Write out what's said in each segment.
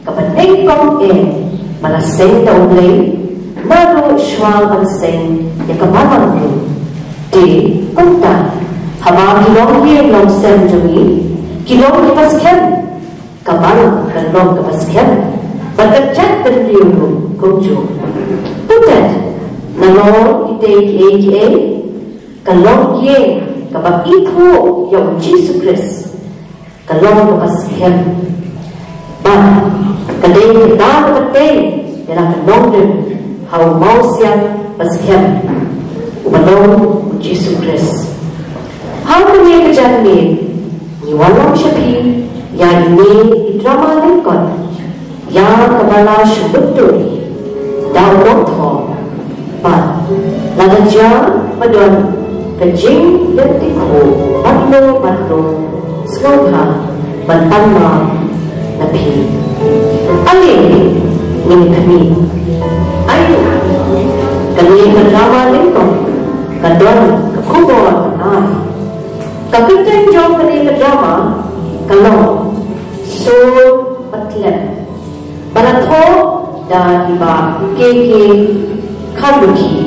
kapatid kong malaseng taulay, naro siyang malaseng yakamamang ko. Di, kunta, habang kilong long sem jumi, kilong ipasken, kamarang kalong kapasken, pagkachat dan liyo kumjo. Putet, nalong ite kalong ye, kapag iko yung Jesus Christ, kalong kapasken. Ba, kadai kita kapatid, dalam kalong din, how mau siya pasken, umalong Jesus Christ. How kami kajan ni walang siya pi, yan ni idrama lingkod, yan kabala siya betul, daw doktor, pa, lalajya madon, kajing dan tiko, matlo, skawha, mantanma, napi. Alin, ini kami, ayo, kami kadrama lingkod, kadon, kakubor, Kapiten jom kani ke drama kalau so matlab balatho dan iba keke kabuki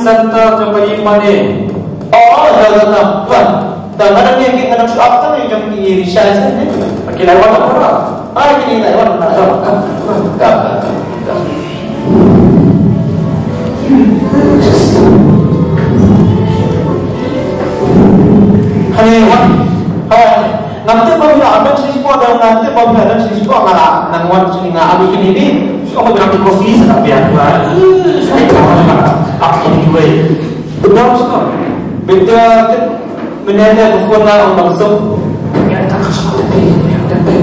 Santa kepada mana? Oh, dah. Tuan, dah mana ni yang nak suap tu yang di Risha ni? Pakai lewat apa? Ini lewat mana? Dah. Nanti apabila ada siswa dan nanti apabila ada siswa malah nangwan sini nggak ambil ini, suka berarti kopi sedap biar. Saya tahu. Apa yang juga betul sekali. Beda menanda telefon orang langsung. Yang tak kesal tadi, yang tadi.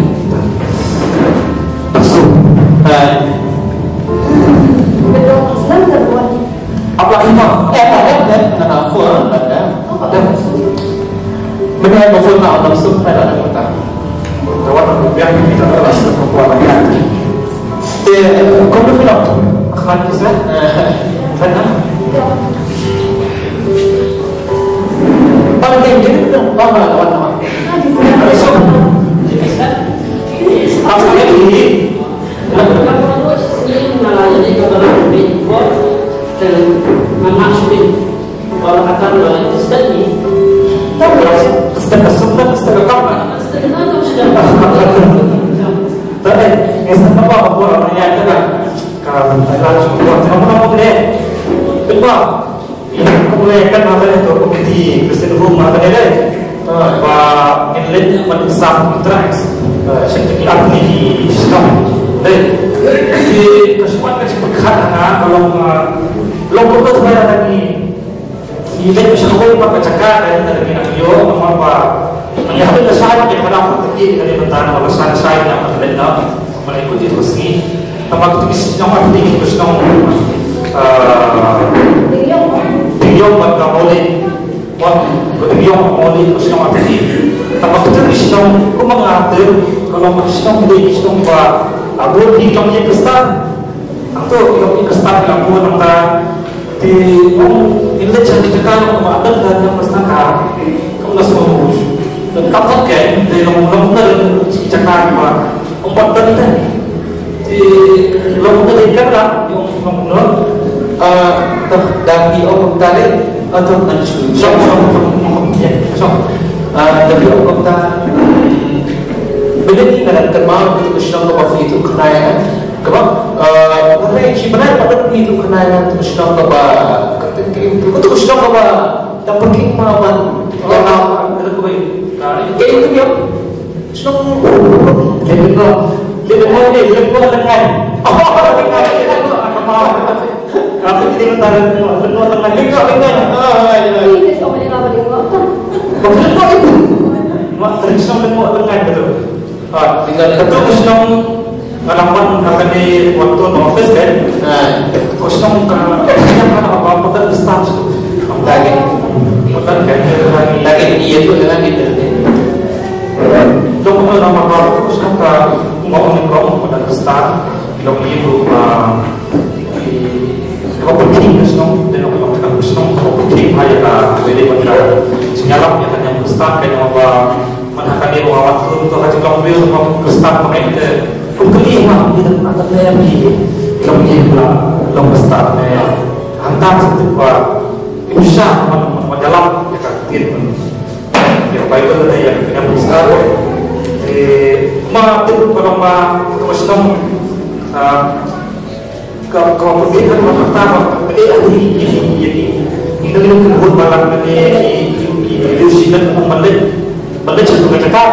Langsung. Betul, senang tak buat. Apa ini? Ada. Nelfon ada. Menanda telefon orang langsung ada kata. Kawan biar kita terus perbuatan. Kau berfilm? Akhlak kita. Mana? Paling tinggi itu apa? Apa lagi? Kemudian kan apa itu di Kristen rumah apa dia? Bah inlet menisam tracks, seperti apa di sistem. Di kesempatan kesempatan kalau kita sudah lagi ini bisa kau pakai cakap dari video apa melihat saya yang pada waktu dari bentar kalau saya yang terlihat mengikuti terus ni tempat itu nomor 3 terus nomor Tinggal pada moli, tinggal moli terus nomor 3 tempat itu sistem kau mengatur kalau sistem di sistem bah abu di kami kestan atau kami kestan yang pun kita di ini jadi kita ada dan yang kestan kamu nggak semua dan kapal kan di lomba dan cakap apa empat dan di lomba ikan lah yang lomba dan di omong tali atau nanti tapi omong tali begitu dalam termal itu sedang kepada itu kenaikan kebab karena sebenarnya pada itu kenaikan itu sedang kepada itu sedang kepada dan pergi mawan dalam kayak itu ya sedang lebih mau dengan apa Aku jadi mentara benua tengah lingkok. Ini kau boleh apa lingkok tu? Lingkok itu. Mak tradisional benua tengah betul. Betul Muslim kalaman akan di waktu office kan. Muslim yang apa kan staff lagi. Bukan kan lagi iya tu dengan itu. Jom nama kau Muslim ka mau nikah pada staff yang itu kalau penting Muslim dan orang Muslim kalau penting hanya boleh pada senyalap yang hanya staff kan apa menakan dia waktu untuk haji kambil untuk kestar mereka kelima kita akan lagi kelima long kestar hantar satu bisa mendalam ya kaget ya baik itu yang punya besar mati kalau Muslim kalau pergi kan pertama ini kebun malam ini ilusinan balik satu ke cakap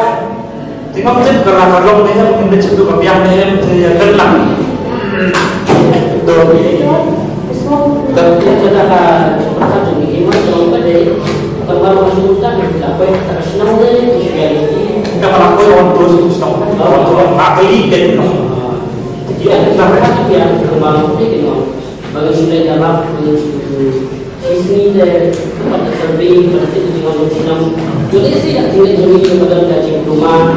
tengok macam kerana ni mungkin balik satu ke biang ni gelang tapi adalah satu hikmah yang pada kalau masuk hutan apa yang tersenang ni visuality kalau aku orang terus orang terus ngakli dan jadi ada yang kembang ni tengok bagi sudah dalam sini dari tempat survey berarti dengan Muslim jadi sih yang tinggal jauh pada gaji rumah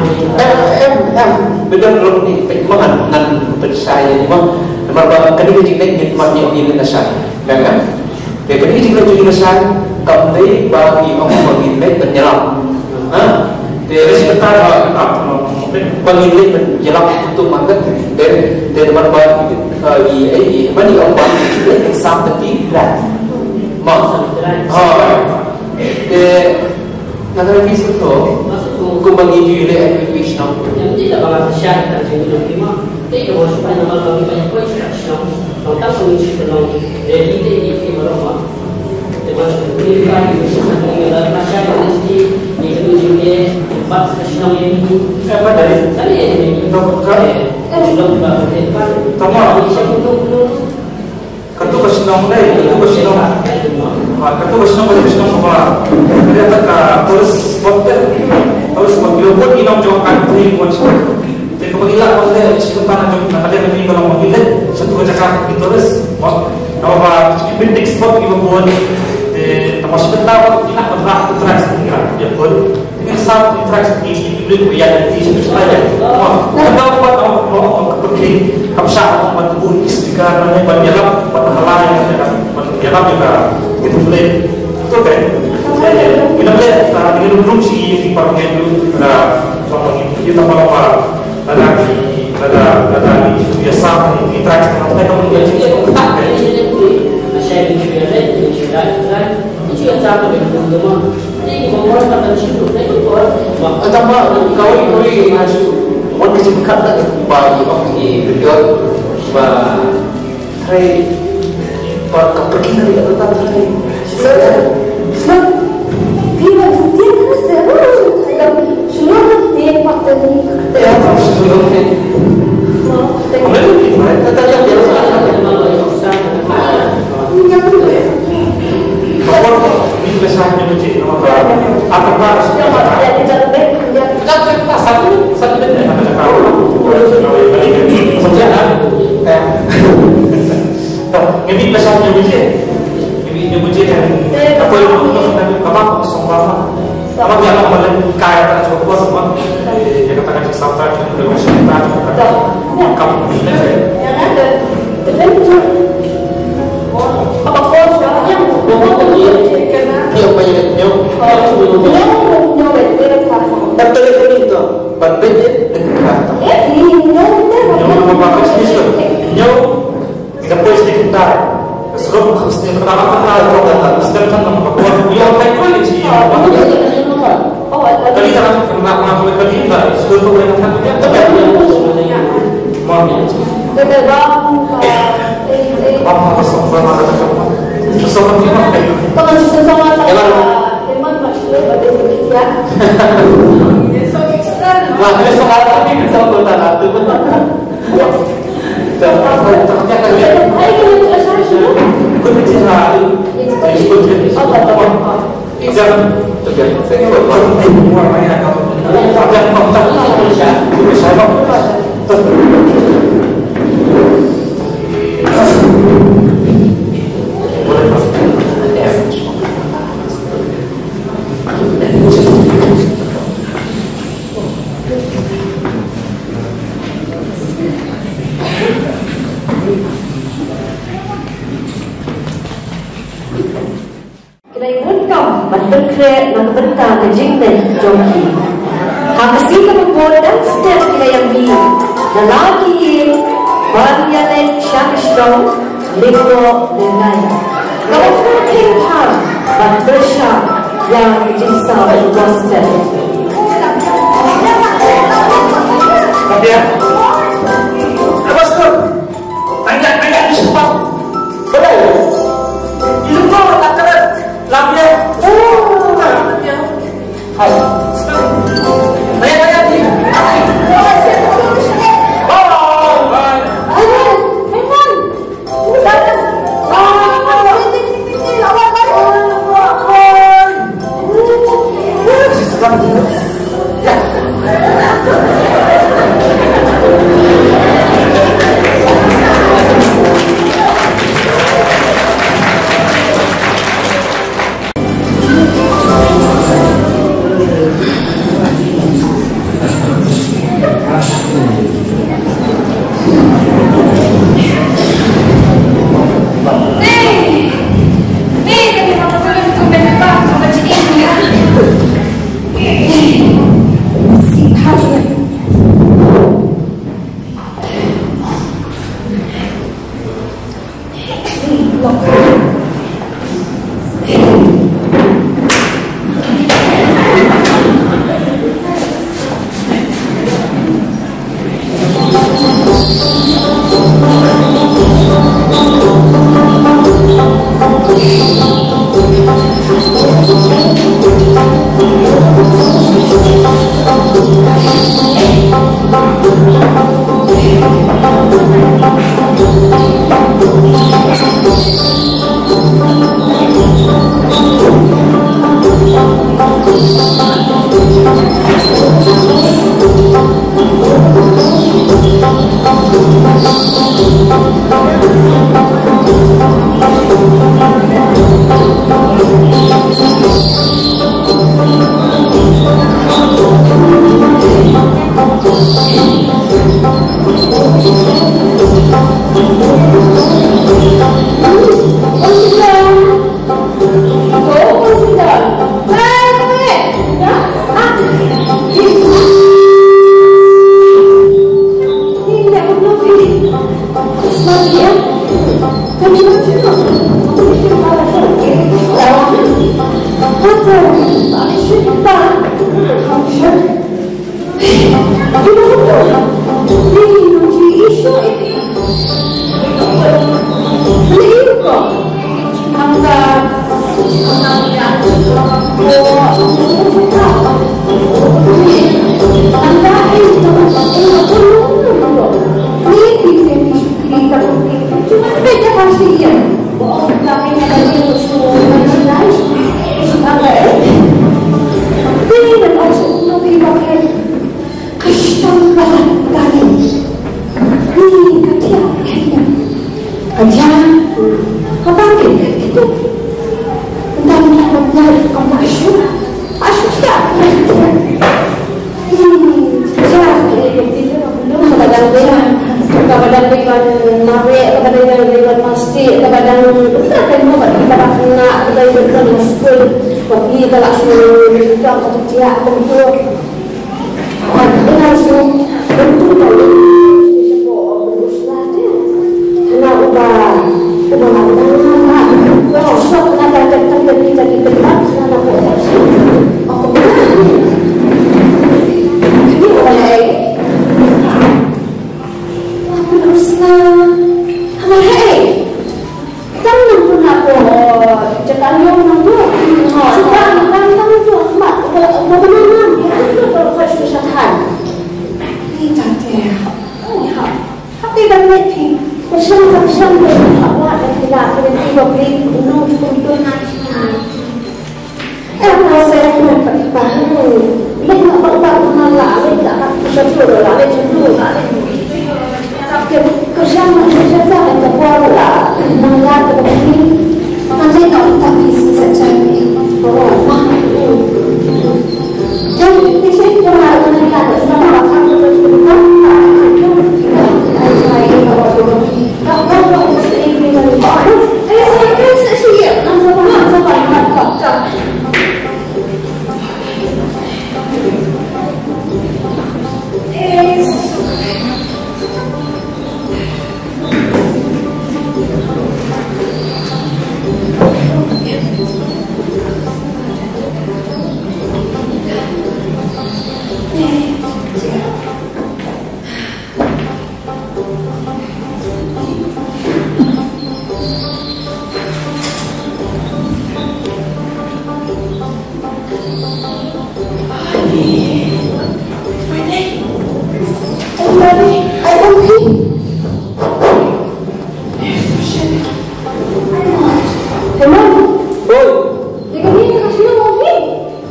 benar belum ni pengembangan dengan percaya memang memang kadang jika nikmat yang ini nasai kan dia kadang jika jadi nasai kembali bagi orang mengingat penyelam dia sebentar mengingat penyelam untuk makan dan berbagi mana orang bagi itu sampai tidak Nagara fisik tu, kau bagi dia education. yang tidak banyak syarat dan juga lima. Tapi kalau supaya nama bagi banyak poin syarat, tentang solusi dalam dari ini berapa. Termasuk pendidikan, mengenal masyarakat mesti juga empat syarat ini. apa dari ini. Sudah berdepan. Katu kesenang ni, katu kesenang pada kesenang apa? Dia tak terus spot global inam jauh country macam. Jadi kalau ilah kalau dia sebentar nak ada ni kalau mau ilah satu cakap itu terus, apa penting spot kita buat. Termasuk kita ilah bergerak terus dia pun. Ini saat terus ini reality sebenarnya. Kalau buat orang kepenting kapsa membantu istiqar dan berjalan pada hal yang berjalan juga itu boleh itu kan kita boleh dengan belum sih di parlemen itu ada soal ini kita malah ada biasa interaksi dengan mereka menjadi kontak kan saya juga sama dengan teman-teman ini membuat pada situ itu Atau kau masuk orang kecil dekat tak bagi orang ni berdua hai pergi dari datang hari Sebab dia kan seru. Semua dia pakai ni. ya sebelum ni Tetapi yang biasa bahwa ini besarnya masjid apa bahas satu benda ini besarnya masjid ini masjid apa yang apa sombong apa yang boleh kaya tak cukup semua dia katakan di sampai di masyarakat kamu ini Yang ada terbentuk apa kos yang dia banyak nyo tak telefon itu berbeda dekat yang membawa bisnis yang tidak boleh kita sebelum mesti pertama kita sedangkan membawa yang high quality kali jangan kena mengambil kali kita sebelum mereka tapi apa sombong ada sombong wah dia sekarang ini bisa bertahan tu betul. berbicara disebut exam terjadi saya buat semua banyak dan kontak saya berkreat dan bentang kejingin joki. Hakasi kemampuan dan step kita yang bi. Lelaki, bagian syakshong, lego dengan. Kalau mungkin hal, bersyak yang jisa berkuasa. Nadia, lepas tu, tanya di sepak, boleh? Di luar tak keren, Nadia. Hai. Tanya ni.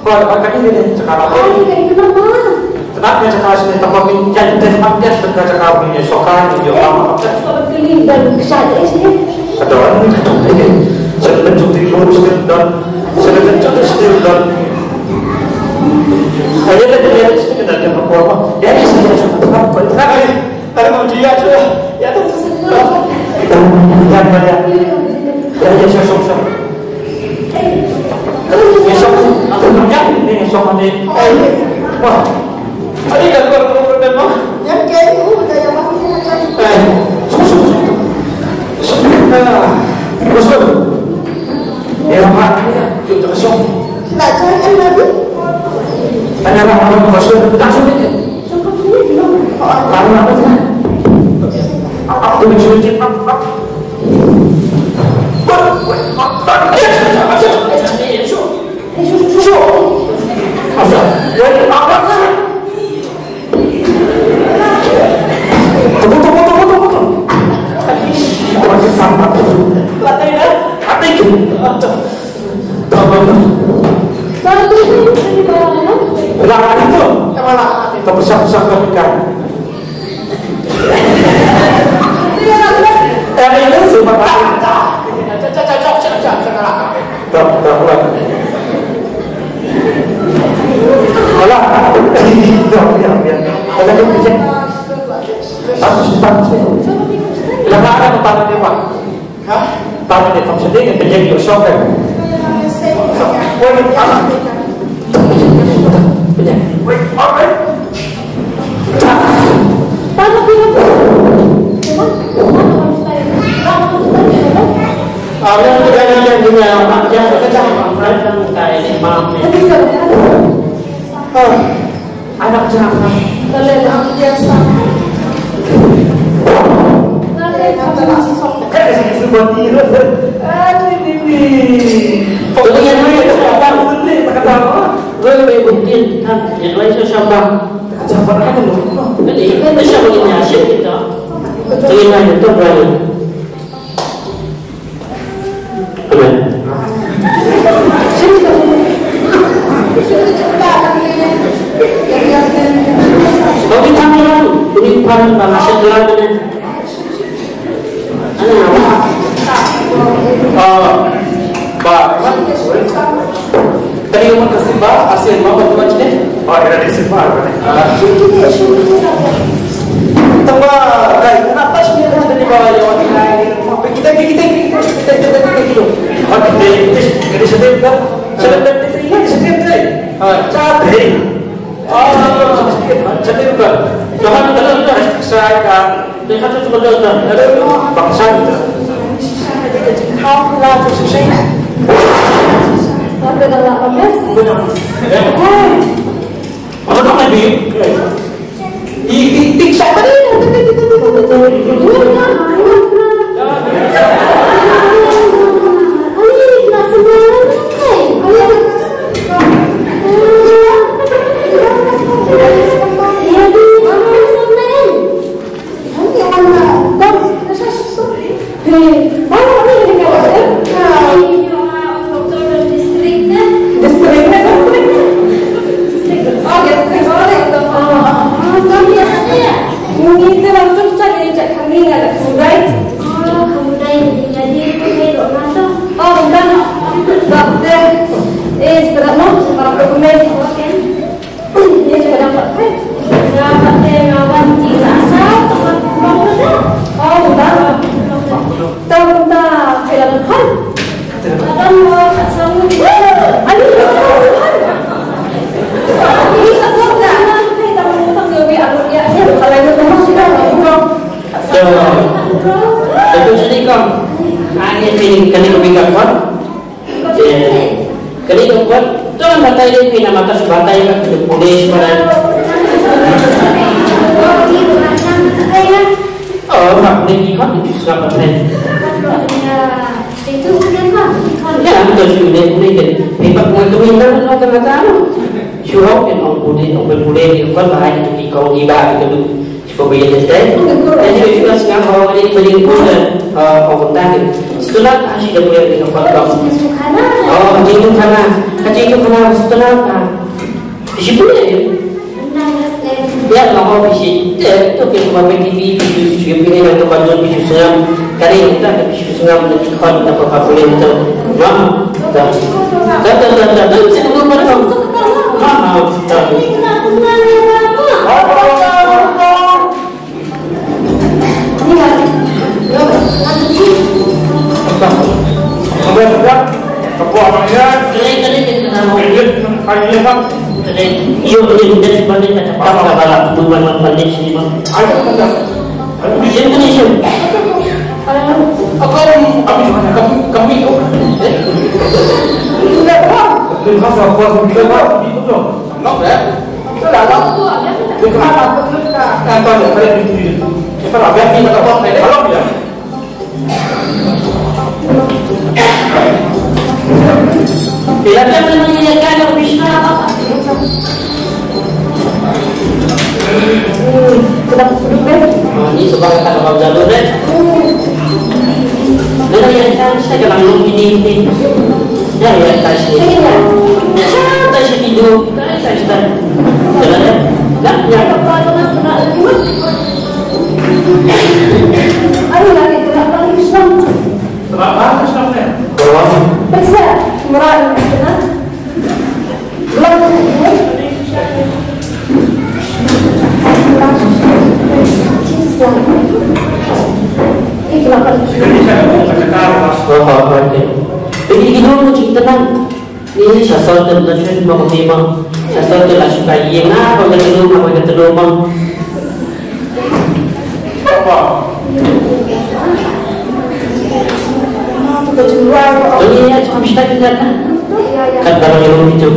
Kalau kaki ini sekarang. Kayak kenapa? Kenapa sekarang sini tempat ini jadi tempat dia sudah sekarang ini sokan di orang. Sobat keliling dan kesadaran sini. Ada orang yang cocok ini. Saya cocok di luar dan saya cocok dan. Saya lihat di sini ada apa? Ya saya cocok. Tapi mau dia sudah. Ya tuh. Jangan banyak. Ya sosok. Besok aku kerja ini besok nanti. Wah, tadi kan baru memang. Yang kayak itu udah yang masih Besok. Ya Pak, kita besok. nggak cari lagi. Tanya orang besok langsung aja. Tahu apa sih? Aku mencuri apa? Anak jangan itu kena setengah di situ ya. Ya lama bisi itu kita pakai TV bisu pilih untuk kantor bisu senam karena kita ada bisu senam dan ikhwan apa apa boleh itu nah dah saya tunggu pada kamu Iyo boleh dari balik kata apa balap bukan balik sini bang. Indonesia. Apa kami tidak tahu. Kita apa kita itu dong. Nak ya? Sudah lah. Kita apa kita apa ya pada itu. Kita lah biar kita apa kalau ya. Bila kita menyediakan yang bisa apa? Ini sebagai kata Pak Jalur deh. Bila yang saya jalan ini, ya kasih. Kasih hidup, kasih jalan ya. Ya. Ayo lagi kenapa Islam? Kenapa Islamnya? Bisa meraih kenapa? Belum Begini dulu cerita tenang. Ini sasal terdengar mau tema. Sasal terlah suka yang apa yang terlalu bang. Apa? Ini ya cuma bisa kita kan. Kan dalam ilmu itu.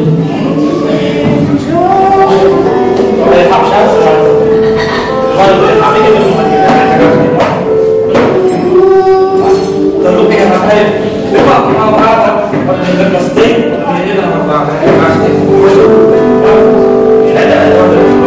Lalu kita pakai memang mau apa? Kalau kita plastik, ini dalam pakai plastik. Ini ada Ini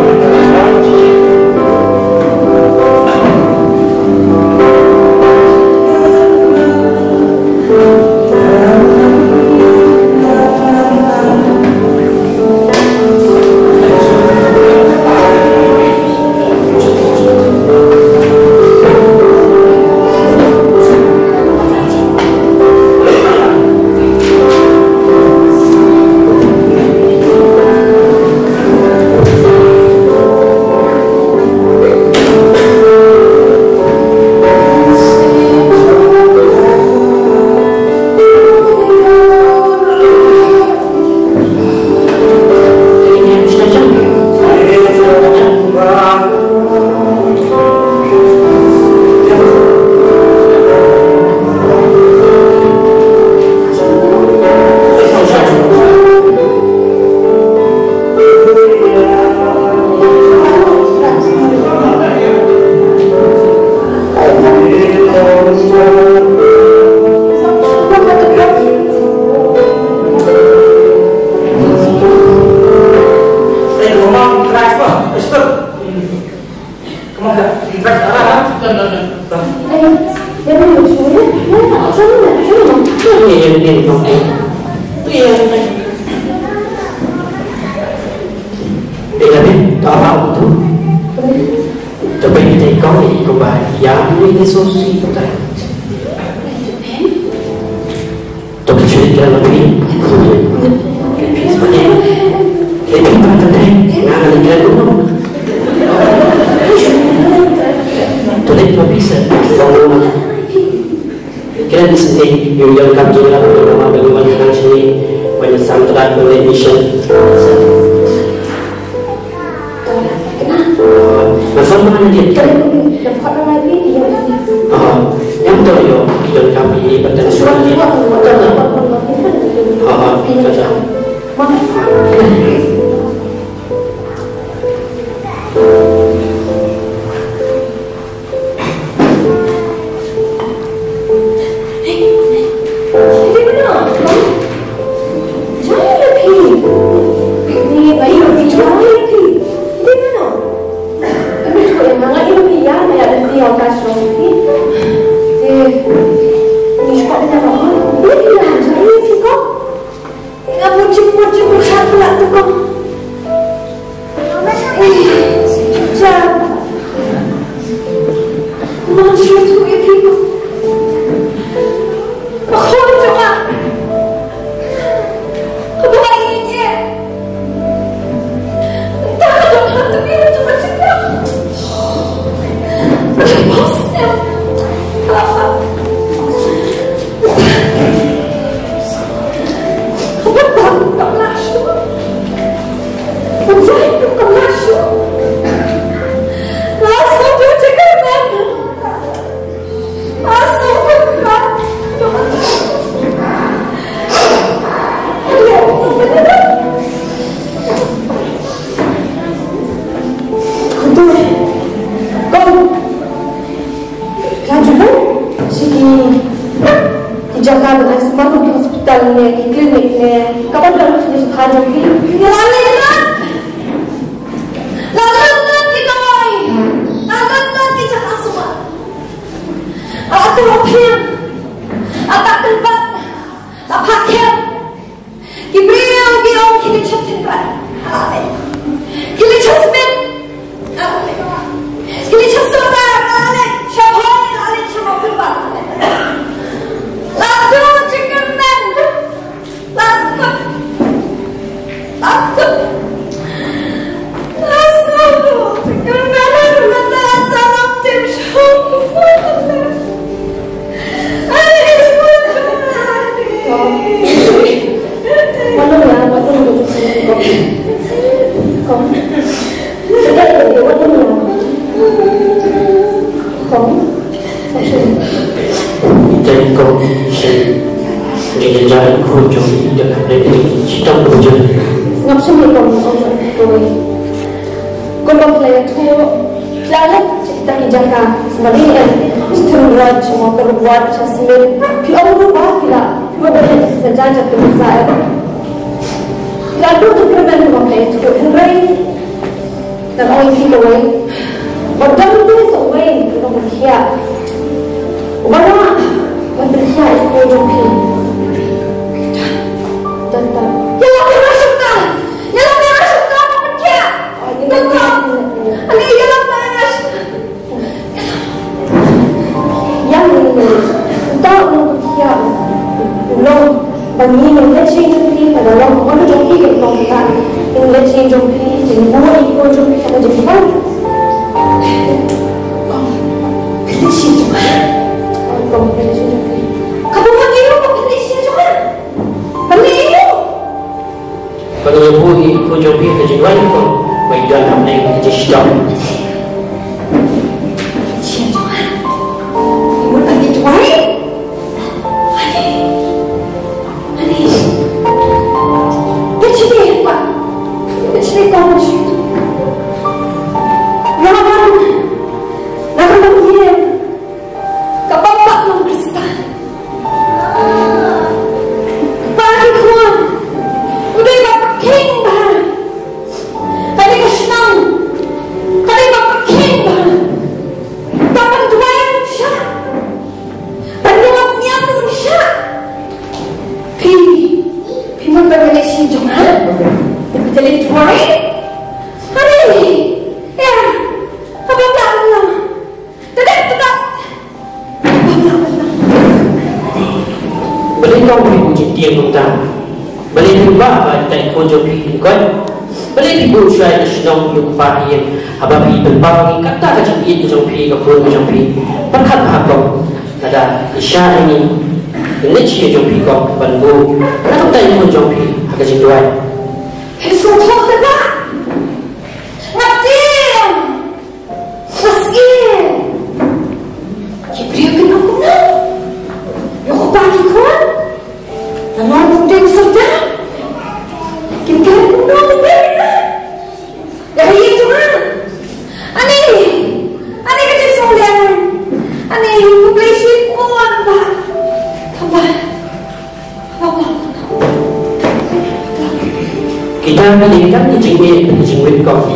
Kita melihat di jingwit kau,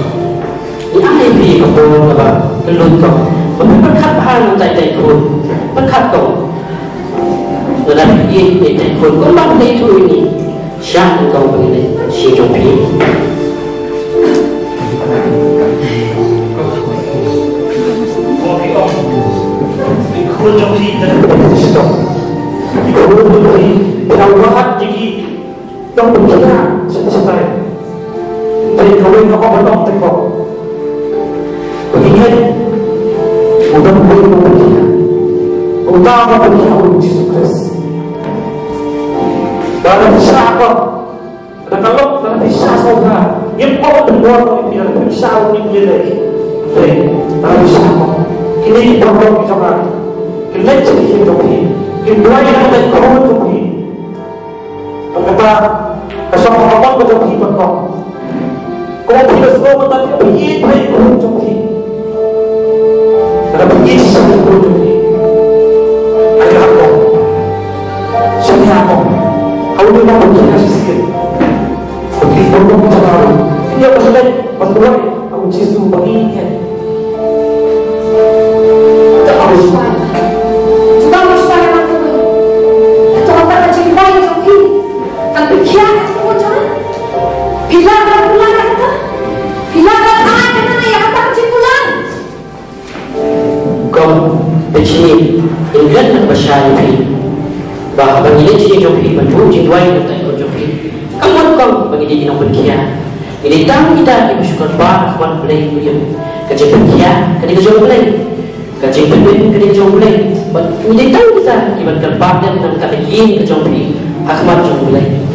di ahli beri kau apa, kelut kau, berkat hal tai kau, berkat kau, dalam ini tai kau, kau mak tai tu ini, siapa kau begini, si jompi. Kau jompi dan sedang, kau jompi, rawat jadi, kau berjalan sesuai. Jadi kawin ako matang teko. Pagingin, udang buhay mo pagkina. Udang mo pagkina ko ng Jesus Christ. Dahil siya ako, bisa sobat. Yang kau berdoa kau biar bisa unik jadi. Baik, bisa kau. Kini berdoa kita. Kini jadi kita. Kini doa yang kita kau kita. Kata kesopanan betul kita kau. Kau tidak semua tapi begini baik kau kita. Karena begini sampai kau kita. Ayah kau, saya kau. Kalau memang begini hasil. Begitu pun terlalu. Ini apa saja berdoa aku Yesus begini. Tak harus supaya. Juga harus supaya aku. Itu apa macam baik tapi tapi kian aku jangan. Bila ada bulan kata, bila ada tangan kata yang kata macam bulan. Kau bercakap dengan bersyari. Bahawa begini ciri joki menjadi jiwa yang tak joki. Kamu kau bagi dia nak berkia. Ini tahu kita bersyukur bah kawan boleh beliau. Kerja berkia, kerja jauh boleh. Kerja berben, kerja jauh boleh. Ini tahu kita ibarat kerbau dan kita begini kerja boleh. Akhmat jauh boleh.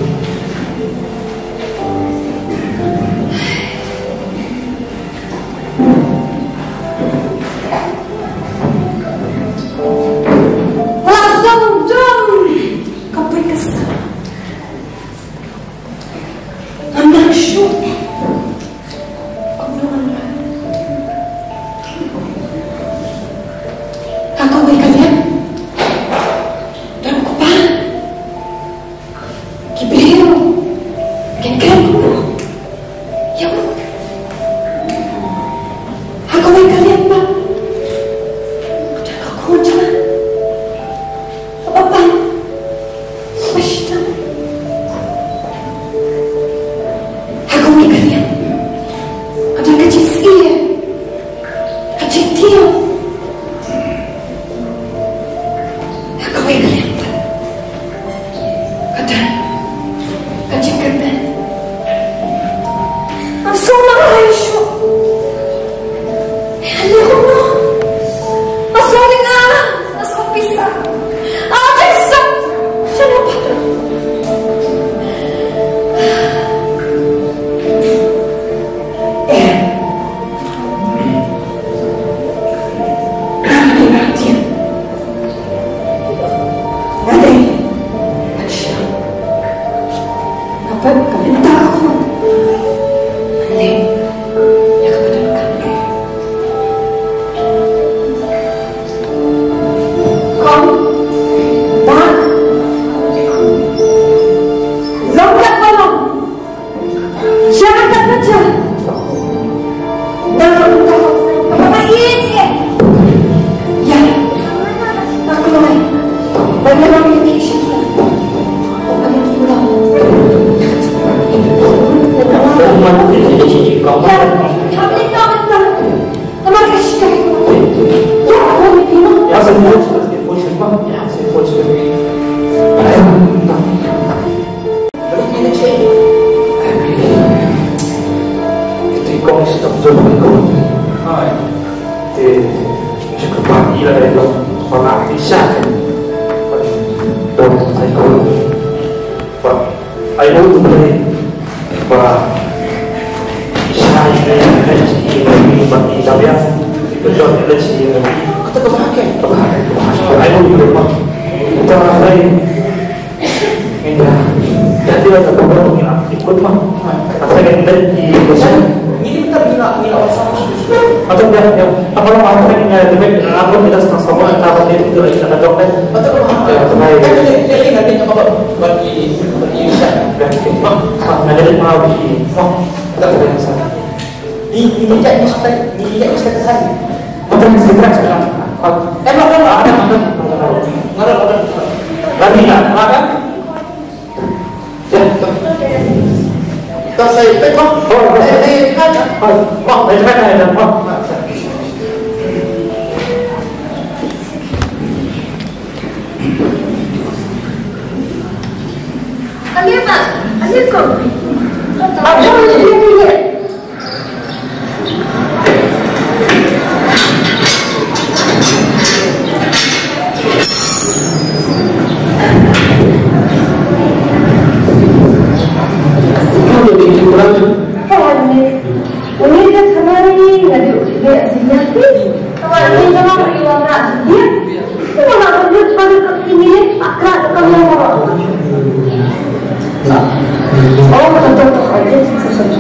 Oh, betul aja sesuatu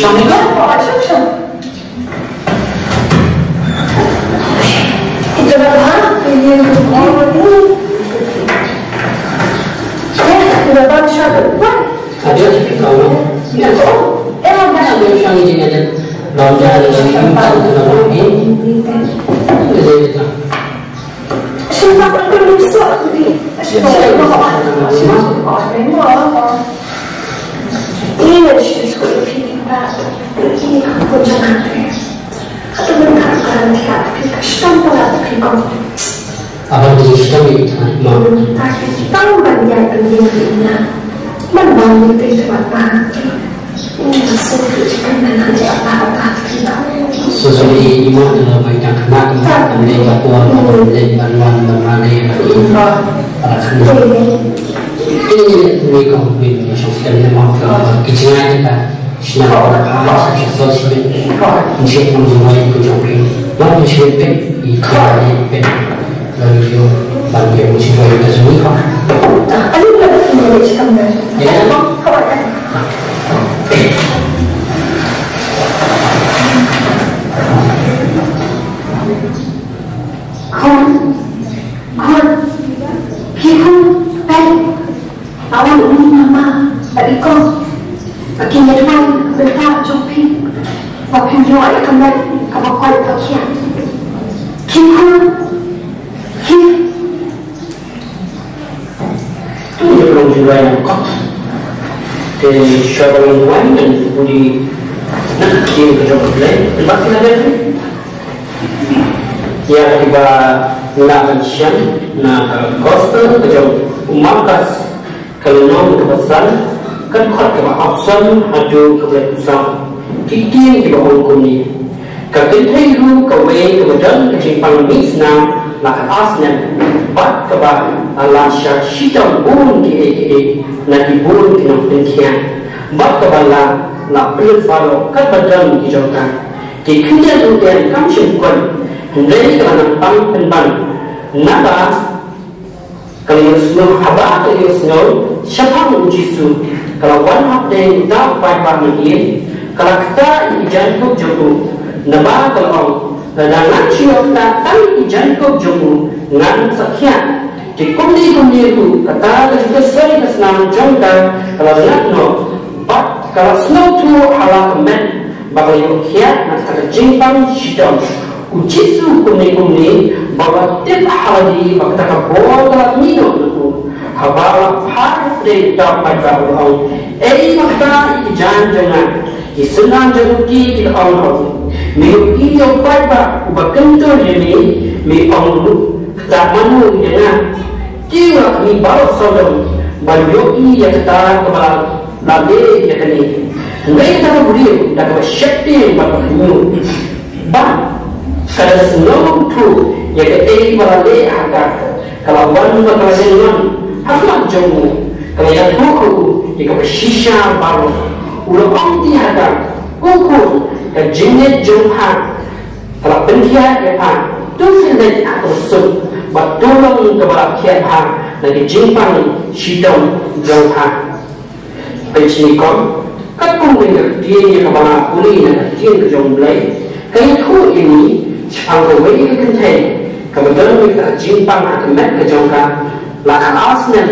Trong cái itu dah ini sudah baca buat ada di kau itu emang dah ada yang ini ada bangsa dengan kita dalam ini jadi siapa yang berusaha ini ini sesuatu kita ini keputusan atau berkata kita stampat kita apa di sistem itu tapi tahu banyak dunia membangun itu apa ini sesuatu yang tidak apa-apa sesuatu ini adalah banyak kena mereka tua mereka baruan bermana para kena ini mereka punya sosial media kicingan kita Sina orang apa sosial media mesti menjual kejauhan lalu siapa ikan ikan lalu yo bagi mesti jual ke sini kan ada yang boleh cakap ya awal ini mama bagi kau bagi nyerang berita jopi bagi jual kembali kalau kau pakai kita itu belum jual yang kau di showroom lain dan di nak kiri kerja lain tempat kita ada ya tiba nak mensian nak gospel kerja umakas kalau nom kebesaran kan khot ke option adu kebesaran titin ke bawah ni kalau kita lu kawe kemudian kecimpang misna nak asnan bat ke bawah Allah syaitan bun ke nak dibun ke nak penkian bat ke bawah nak berfalo kebesaran dijauhkan dikira tu yang kami simpan hendaknya kerana pang penban nada kalau snow haba atau snow siapa menjisu kalau one hot day tak pai ini kalau kita ijanku joku naba kalau dan nanti kita tak ijanku joku ngan sekian di kumni itu kata kita sering kesenangan jangka kalau nak no but kalau snow tu halal kemen bakal yuk kiat nak kata jimpang sidang ujisu kumni bahwa tiap hari bakal tak boleh minum itu habala har de dapat baru makta jangan isenang jamuki kita orang minum iyo baik ubakentor ini mi orang kita manu jangan jiwa ni baru saudara baru iya kita kepala labe ya kini mereka berdiri dapat syakti baru minum bah kalau snow tu ya ke balale agar kalau wan makalasin apa jamu kalau yang tuku jika bersisa baru ulang tiada kuku ke jenis jumpa kalau pentia apa tu sudah atau sub batulung kepada tiada lagi jimpang sidang jumpa pencikon katong dengan dia yang kepala kuli dan dia kejumlai kaya tu ini angka wajib kentai kebetulan kita jimpang akan kejongka lakan asnan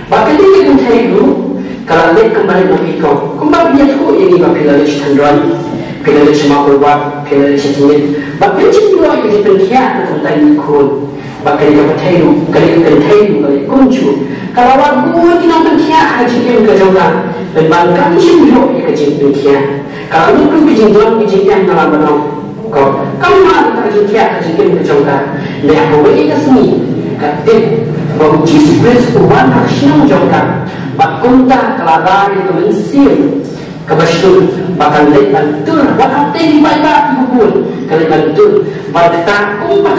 bahkan dia kentai dulu kalau lek kembali mengikau kembali dia tu ini bila lek cendran bila lek cuma ubat bila lek cendit bahkan cendera yang dipenkiat kentai ikut bahkan dia kentai dulu kali kentai dulu kali kuncu kalau awak buat kita penkiat haji yang kejongka dan bahkan cendera yang kejongka kalau ni pun kejongka kejongka dalam benang kamu mana kerja kerja kejongka, dia boleh kesini, katil, baru Jesus Tuhan hasilnya kejongka, bakunta kelagari kemensil, kebesul, bahkan lek bantul, bahkan tadi baik ibu kalau bantul, bahkan kumpak,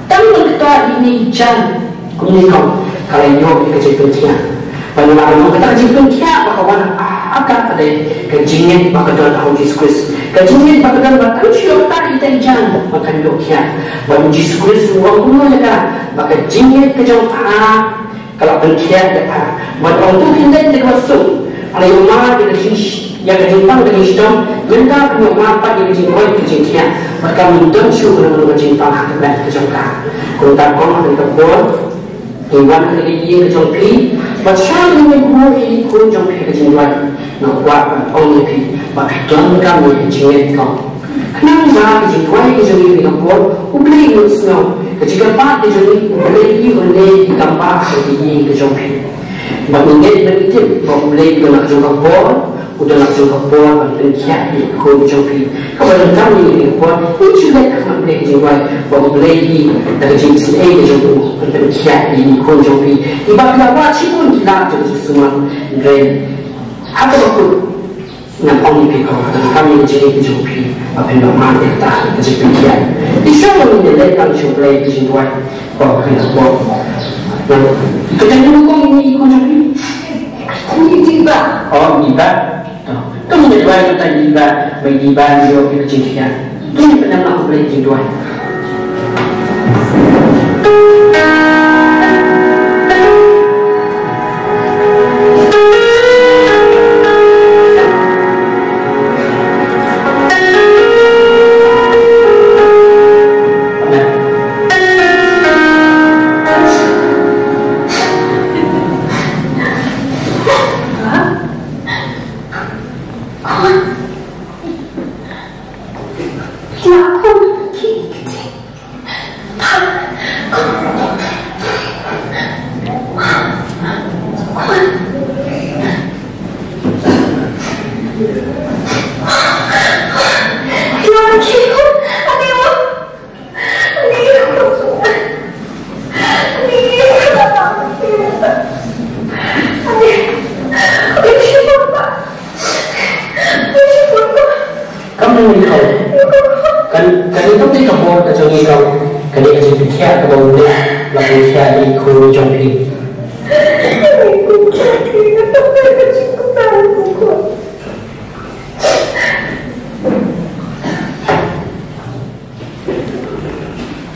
tangan kita ini jan, kunikau, kalau yo kerja penting Bagaimana kata jipun kia bakawan agak ada kejingin bakadan au diskus kejingin bakadan bakal siok tak itenjan makan yo kia baru diskus uang kuno ya kan bakal jingin kejauh kalau penkia ya baru untuk hindai dekat masuk kalau yang mana kita jenis yang kejimpang dengan Islam mereka punya apa yang kejimpang kejingkia mereka minta siok dengan kejimpang akibat kejauh kalau tak kau akan terbuat Iwan kali ini kejongpi, macam ni guru ini guru jongpi kejengwan, nak buat orang ni, macam kami kejengit kau. Kenapa kejengwan kejengit ni kau? Ubli usno, kejengpan kejengit ubli gambar kejengit kejongpi. Banginget begitu, ubli nak kejengkan kau. Udah langsung ke bawah dan kiat ikut jompi. Kepada kami ini buat ini juga akan boleh jiwai bahawa boleh dari jenis A ke jompi dan kiat ikut jompi. Ibaratnya wajib pun kita jadi semua dari apa pun nampak ni pikir dan kami jadi jompi apa yang mana kita jadi kiat. Isya ini lepas jompi jiwai bahawa kita buat. Kemudian kau ini ikut jompi. Ini tiba. Oh tiba. Kamu berdua kita tiba, bertiba dia kecilnya. Ini pernah aku boleh tidur.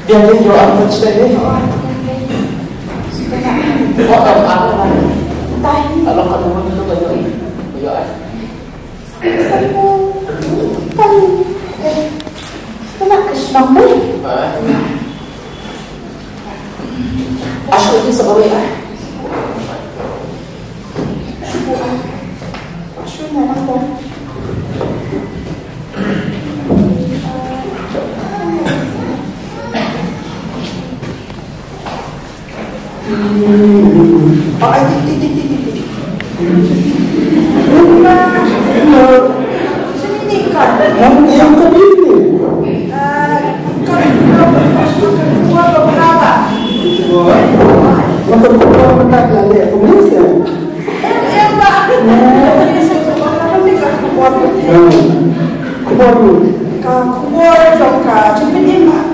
Dia jual apa sebagainya? Oh, apa? Kalau kamu mau itu banyak, jual. Nak kesemang ni? Asal itu sebab apa? Asal mana pun. Oh, Sini ni kan? yang kedua. Makan kuah mentah lagi, komunis ya? Kubur jongka, cuma ni mak.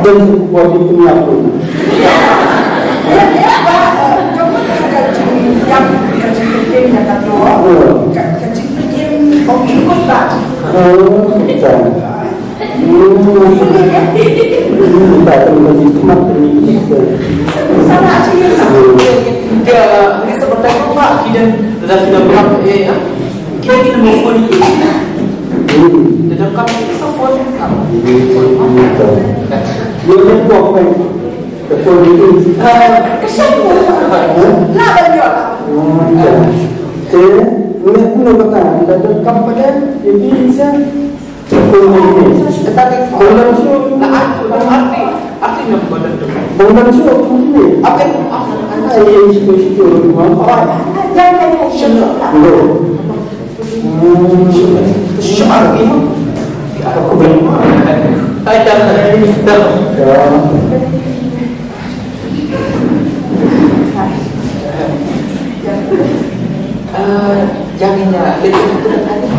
Dan kuah itu apa? Kamu ada yang kecil yang tak tahu. Kecil oh ikut tak? Betul. Tak terlalu hikmat ini. Sama aja ya. Dia ini seperti apa? Kita sudah berapa? Kita mau ni. Dekat kita phone. Dia buat apa? Phone itu. Kesemua. Nak banyak. Jadi, ini pun kata, kita kepada ini bisa. Tetapi kondan su, artinya kondan tu. Kondan su apa? Apa yang itu apa? Jangan semua. Siapa ini? Aku belum. Ada. Jangannya lebih itu tadi.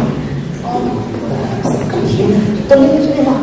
Tolong sudah lah.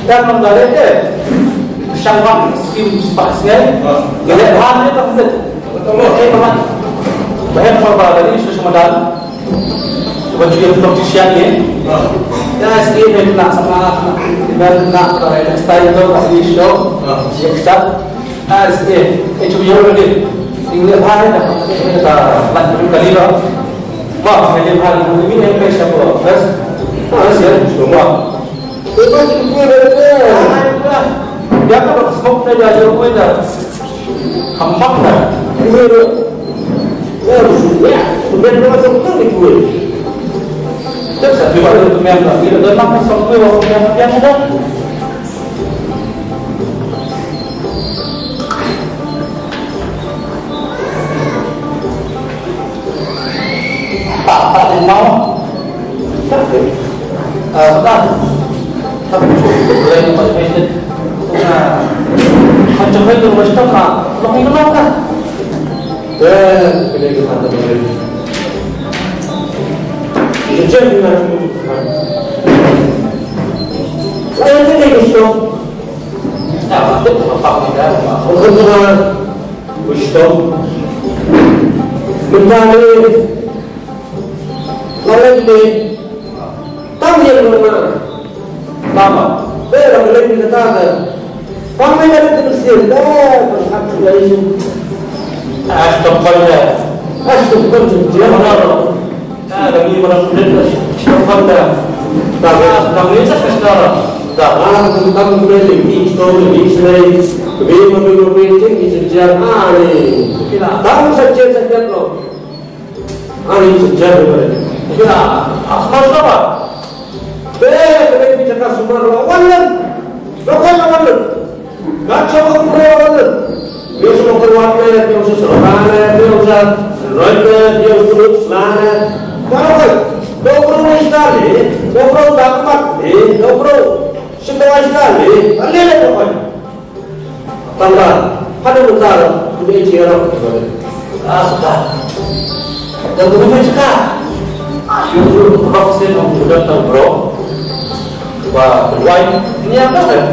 Dan menggalakkan syangwang skim spasial, galak bahan ni tak betul. Betul teman. Bahan apa tadi susu modal. Cuba juga untuk siang ni. Ya skim ni nak sama dengan nak style tu kasih show. Siap. Skim. Cuba juga lagi. Tinggal bahan dah. Kita lanjut kali lah. Wah, ini bahan ini yang saya buat. Terus ya, semua. Itu juga ada. Dia kalau smoke saja ada apa dah. Hampak dah. Itu ya, sudah masuk ke itu. Terus saya buat itu memang dia dah nak sampai waktu yang ada. Tak mau. Tapi sudah. Tapi boleh macam macam itu macam nak lebih kenal kan? Boleh kita boleh. Jadi mana? Saya ni isu. Apa tu apa kita? Orang isu. Menjadi orang ini tahu yang mana? Lama. Bela boleh dikatakan. Ramai dari terusir dah berhak dari Stop pada. Stop pada. Dia mana? Kami orang sudah stop pada. Kami sekarang. Dah tentang boleh di story di sini. Bagaimana berbincang di sejarah ni? Tahu saja lo. Hari sejarah boleh. Kira asal apa? Boleh bicara semua awalan. Awalan. Gak coba awalan. Dia semua keluarga, dia usus rohana, dia usus roda, dia usus selana. Kalau dobro sekali, dobro dapat, dobro semua sekali, alih apa? Tambah, pada besar, ini ciara. Sudah. Dan kemudian cakap, syukur vaksin sudah terbro. Wah, berway ini apa kan?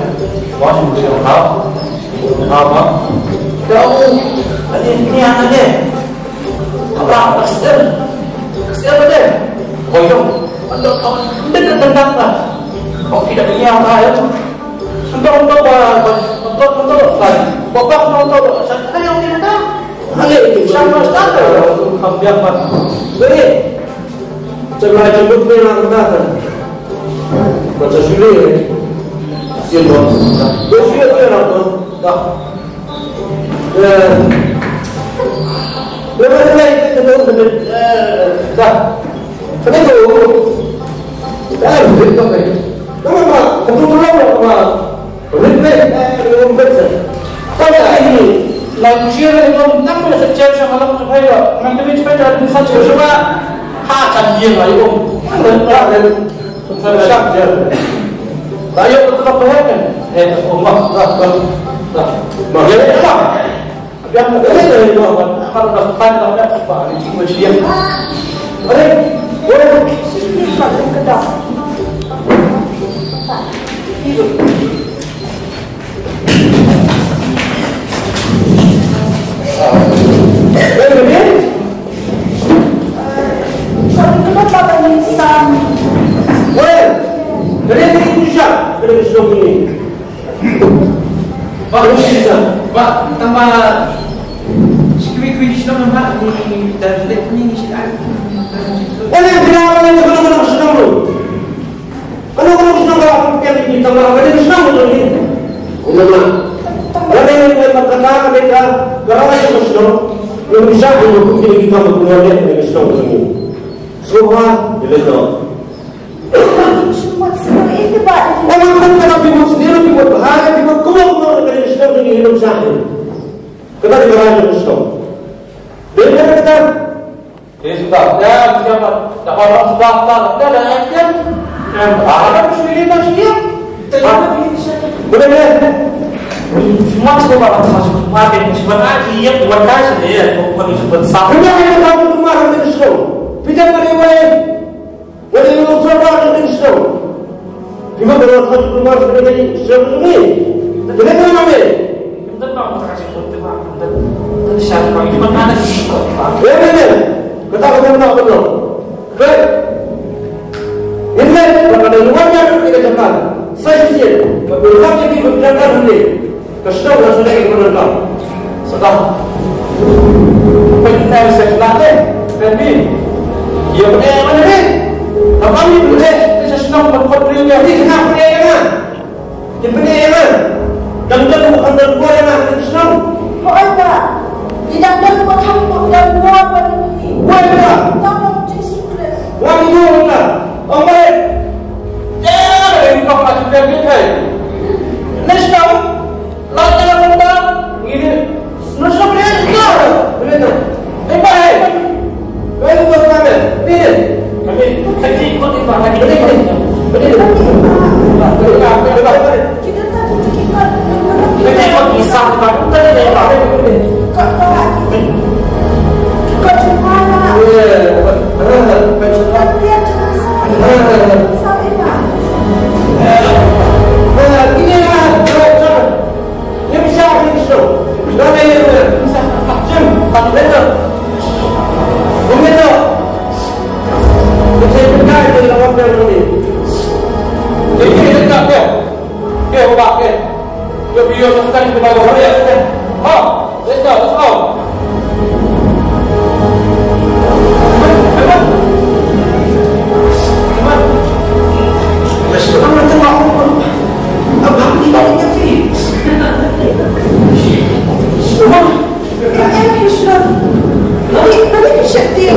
Wah, syukur apa? Tahu, ini anaknya. Apa? Siapa dia? Koyong. Dia tentang lah. Kok tidak punya apa ya? Untuk bapak untuk saya yang tidak tahu. Hanya itu Sama saja. Hambiak mana? Baik. Coba jemput memang kata. Macam sulit. Siapa? Siapa dia apa? Tak. Lepas itu betul. Tak. Kenapa? Dah betul kan? Kenapa? Betul apa? Like cheering on number of church of the prayer, and the which better than such a heart and year like you. Are you to the heaven? Oh, Pak, tambah sikit-sikit senang nampak ni dan lek ni sikit. Oleh kenapa ni kalau senang tu? Kalau senang kalau kita ni tambah ada senang tu ni. Umumnya, ada yang berkata mereka kalau ada senang, yang bisa untuk kita mengulangi dengan senang tu ni. Semua jelas. Orang kan kalau bingung sendiri, bingung bahaya, bingung keluar dari Islam ini hidup sahih. Kita diberani Islam. Bila kita, sudah, siapa? Dah orang sudah dah ada ayat. Ada muslimin siap. Boleh. Semua sekolah masuk market sebenarnya dia buat kasih dia, bukan sebut sah. Kita ini tahu rumah dari Islam. Kita boleh observar dari Islam. Cuma kalau satu rumah sebenarnya Islam ini, boleh mana? Kita tahu kasih bukti pak. Kita siapa? Cuma ada sih kok pak. Kita nak betul. Baik. Ini kalau luarnya kita cakap, saya siap. Kalau kami berjalan ini, kesal dan sudah kita berjalan. Sudah. Kita sesuatu, tapi dia boleh mana ni? Kami boleh senang berkoordinasi ni kenapa dia kan? Dia benar kan? Dan kita bukan berbuat yang senang. Mereka tidak dapat campur dan buat pada ini. Mereka dalam Yesus Kristus. Wanita, orang jangan kau masuk dalam kita. Nescau, lawan kita ini. Nescau ni kita. Betul. Baik. Baik buat kami. Ini. Kami ikut itu lagi. Betul. Kita tak ikat. Kita ikut kisah baru tadi dia pakai betul. Kau cuma nak. Dia cuma sampai nak. Ini lah. Dia bisa itu. Dah ni bisa. Jom, tak betul. Betul. Saya benar dengan orang yang ini. Jadi kita tak ke? Ke apa ke? Ke video sekarang kita bawa dia. Ha, let's go. Apa tengok abang ni banyak sih. Semua. Yang Islam. Nanti syaitan.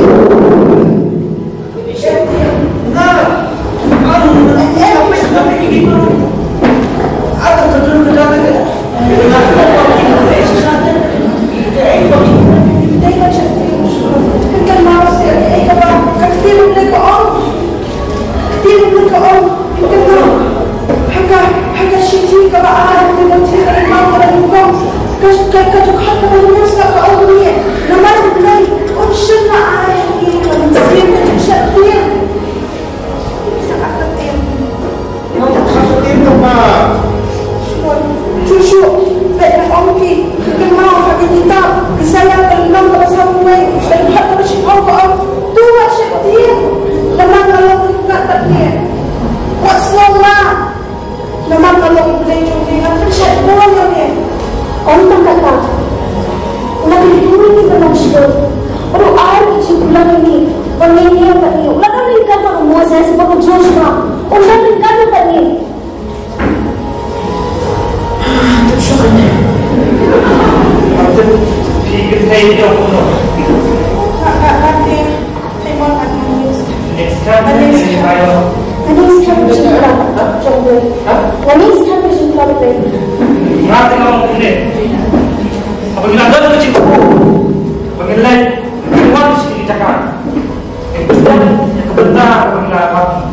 Next time Kapten. Natin ang ulit. Kapag ginagawa ng chiko, pag-inlay, iwan siya itakan. Basta, kabanda, kapag ginagawa.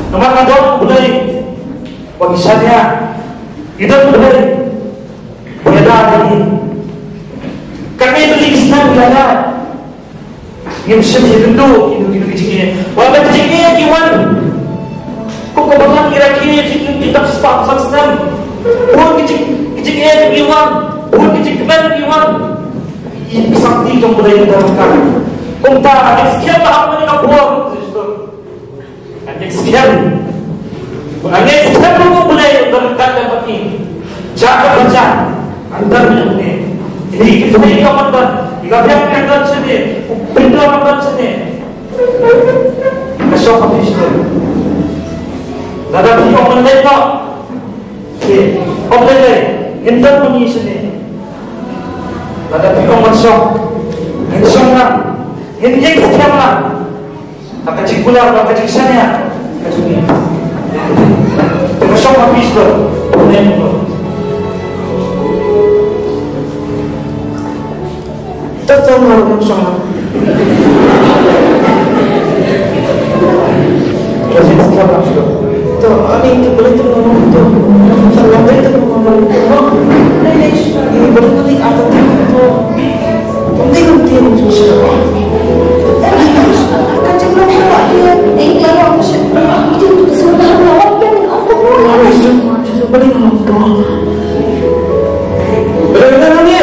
Naman na doon, bulay. Huwag isa niya. Ito bulay. Bulada lagi. Karena itu ligis na bulada. Yang bisa dihidup, hidup kecilnya. Walaupun kecilnya kiwan. Kung kabangan kira-kira yung kitab sa spam, buwan kecilnya kiwan, buwan kecilnya kiwan. Isang tikang bulay na dalam kami. Kung ta, sekian lah apa yang buwan. Sekian. Sekian mo bulay dalam kami dapat ini. Jangan baca. Antar ini. Ini kita ini kapan Ikabiyak kandan sini, pindah kandan sini. Kasih apa sih? Nada sih orang lain tak? Orang lain, hendak punya sini. Nada sih orang masuk, hendak nak, hendak sekian lah. Tak kecil pula, tak kecil sana. Kasih ni. Kasih apa sih? Orang lain tu. Tetap malam sama. Kasih sekarang sudah. Tuh, ani boleh tu ngomong tu. Salam boleh tu ngomong. Ini boleh tu di atas tu. Penting susah. Kacang berapa dia? Ini yang macam itu sebenarnya awak yang apa pun. Justru boleh ngomong tu. Benar-benar ni.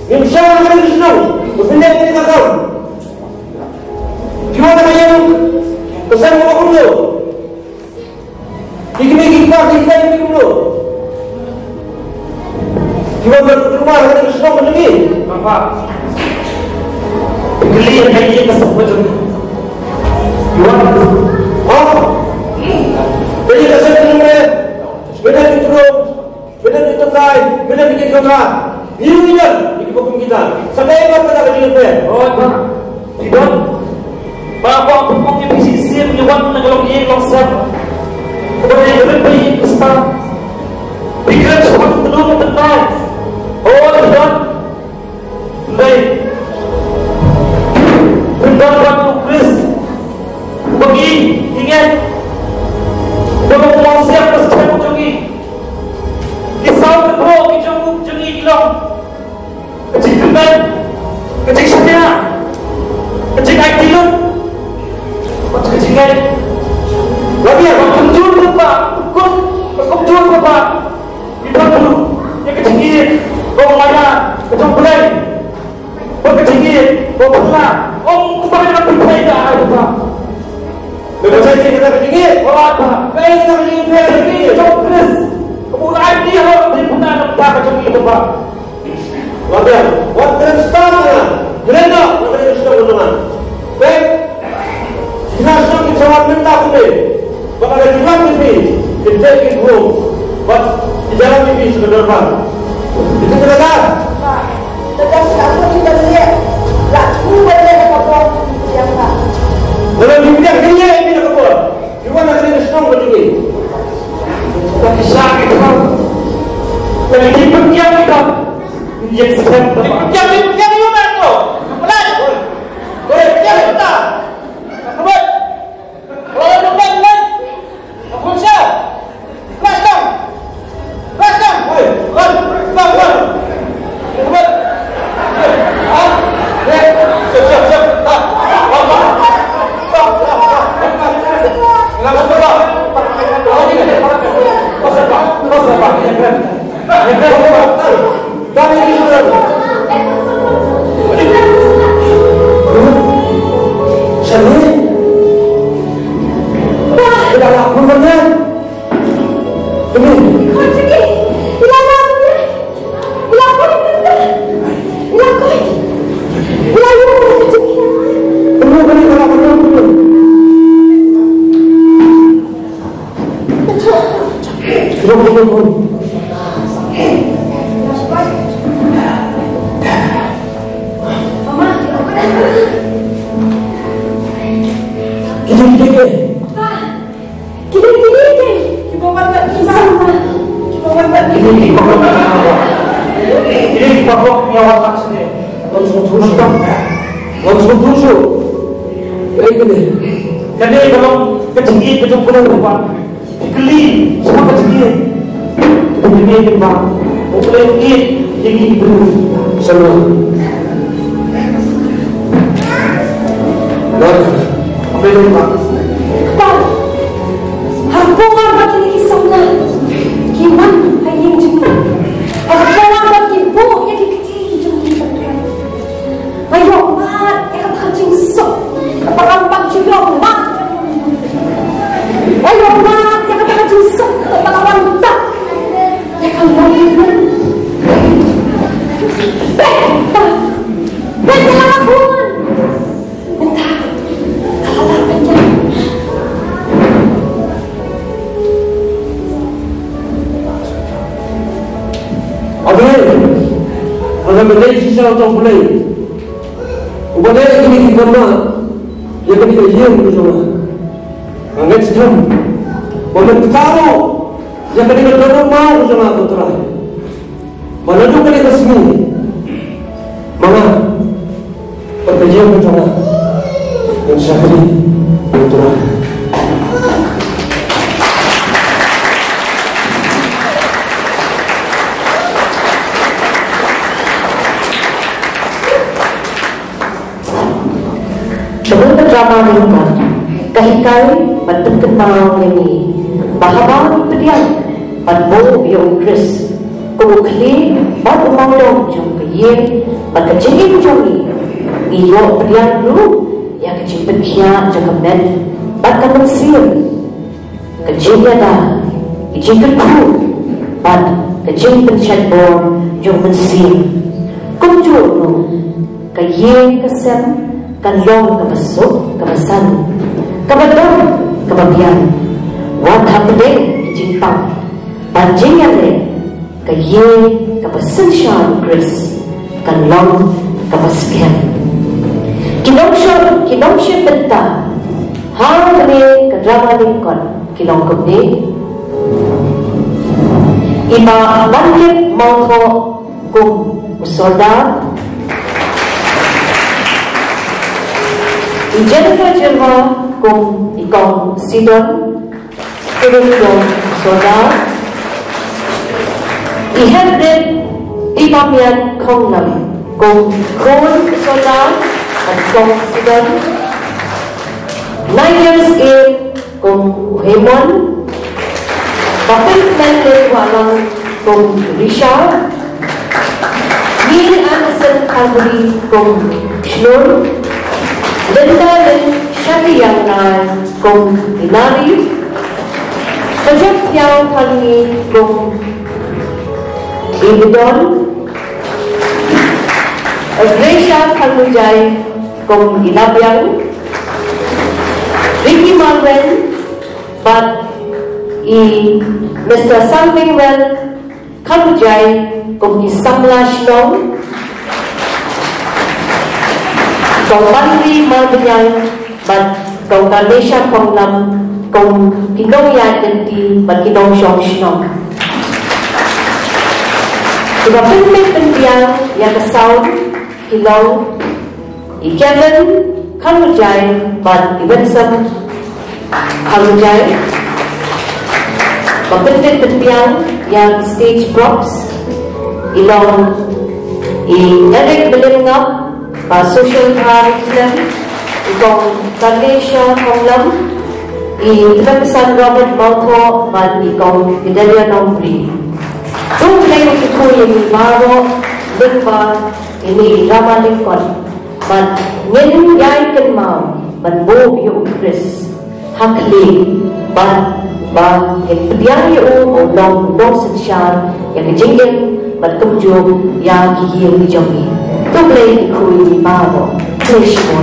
Insya Allah Islam, berpindah ke negara. Gimana yang pesan mau dulu? Kita dulu. Gimana berumah dengan Islam lagi? Bapak, beli yang kayak kesempatan. Gimana? Oh, beli kesempatan ni. Beda itu dulu, beda itu lain, beda itu lain. Ini hukum kita. Sampai apa pada kajian saya? Oh, tidak. Bapak hukumnya bisnis menyuap negara ini langsung. Kepada yang lebih besar. Pikiran sesuatu belum tenang. Oh, tidak. Baik. Benda waktu Kris. Bagi ingat. Kalau mau siap pasti menjadi. Kisah kedua kijung jadi hilang. Kecil kembali, kecil saja, kecil aktilun, kecil kali. Lagi apa? Kunjung berapa? Kunjung berapa? Itu dulu. Yang kecil ini, kau mana? Kecil belai. Kau kecil ini, kau pernah. Om kembali nak berpindah dah apa? Lepas saya kita kecil ini, kau apa? Kau kita kecil ini, kau Kris. Kemudian dia orang berpindah nak kecil ini apa? Wajar, wajar setengah. Gerenda, wajar setengah teman. Baik, jenazah kita sangat minta boleh. Bapak ada juga mimpi, kita ingin home. Buat di dalam mimpi sebenarnya. Itu terdengar. Tetap sekarang kita lihat. Tak cuba dia kapal yang tak. Dalam mimpi dia kaya ini nak kapal. Gimana kerana setengah begini? Tak bisa kita. Kalau kita kiam kita. Yang sedang Yang ni mana tu? Pelan. Boleh jangan kita. Kemudian. Boleh pelan. Apa sah? Kelas. Oi, kelas. Kemudian. Ah. Siap. Ah. Apa? Stop. Enggak apa-apa. Oh, ini kan. Kau sebab. Kami ini sudah. tak sini. Langsung tusuk. Ini. Jadi kalau kecil betul Pak. Keli semua kecil. Ini Pak. Boleh ini dulu. Semua. Lalu apa ini Pak? Pak, aku nggak kini sana. Gimana hanya cuma? Aku nggak kibu yang dikecil cuma. Ayo mat, yang kacing sok. Perampak juga mat. Ayo mat, yang kacing sok. Pelawan tak. Yang kalau ini. Pak, jangan lakukan. Entah, kalah aja. Ada benda sisa atau boleh? Boleh ini kita nak, ya kita diam bersama. Angkat sedang, boleh tahu, ya kita dorong mau bersama putra. Mana tu kita kesini, mana perkajian bersama yang sakri putra. Sebelum drama lingkar, kahikai berkenal ini bahawa pedian berbo yang Chris kukli berumawang jom kaya berkecingin jomi iyo pedian dulu yang kecil pedian jakamen berkemensir kecilnya dah kecil kerku ber kecil pencetbor jom mensir kumjur nu kaya kesem kanlong kabasok, kabasan, kabadong, kababiyan, wadhabdeng, jimpang, panjingyan kaye, kabasan siya, Chris, kanlong, kabaskyan. Kilong siya benta, hang kami kadrama lingkon, kilong kumni, iba bangkit mauho kung usolda, Jennifer Jirma kung ikong Sidon, turun kong Soda, i-Henry Imamian Kongnam kung Kon Soda at kong Sidon, 9 years in kung Hemon, Bapitman Lewalang kung Richard, Neil Anderson Calvary kung Shnur, Linda Lin Shakiyangnan kung Hinari, Kajak Yang Kalmi kung Ibidon, Gracia Kalmujay kung Ilabyang, Ricky Marwen, but Mr. Samingwell Kalmujay kung Isamla Shnong, kung Manri Malbinyang, but kung Kalesha Konglam, kung Kinong Yadanti, but Kinong Shong Shnong. Kung Pinpin Pinpiyang, Yakasaw, Kilong, Kevin Kalmujay, but Iwansam Kalmujay. Kung Pinpin Pinpiyang, Yang Stage Props, Ilong, Eric Bilingap, social curriculum, ikong Kalesha Konglam, Ilang Robert Malto, at ikong Fidelia Nombri. Kung kayo ito yung Maro, Lingba, ini Rama Lingkon, but ngayon yay kanmaw, but bo yung Chris, hakli, but yung pediyan yung o long sensyal, yang kejingin, but kumjog, yang hihiyang ni Jomi. Tublay iko'y Maro, Kleshmo.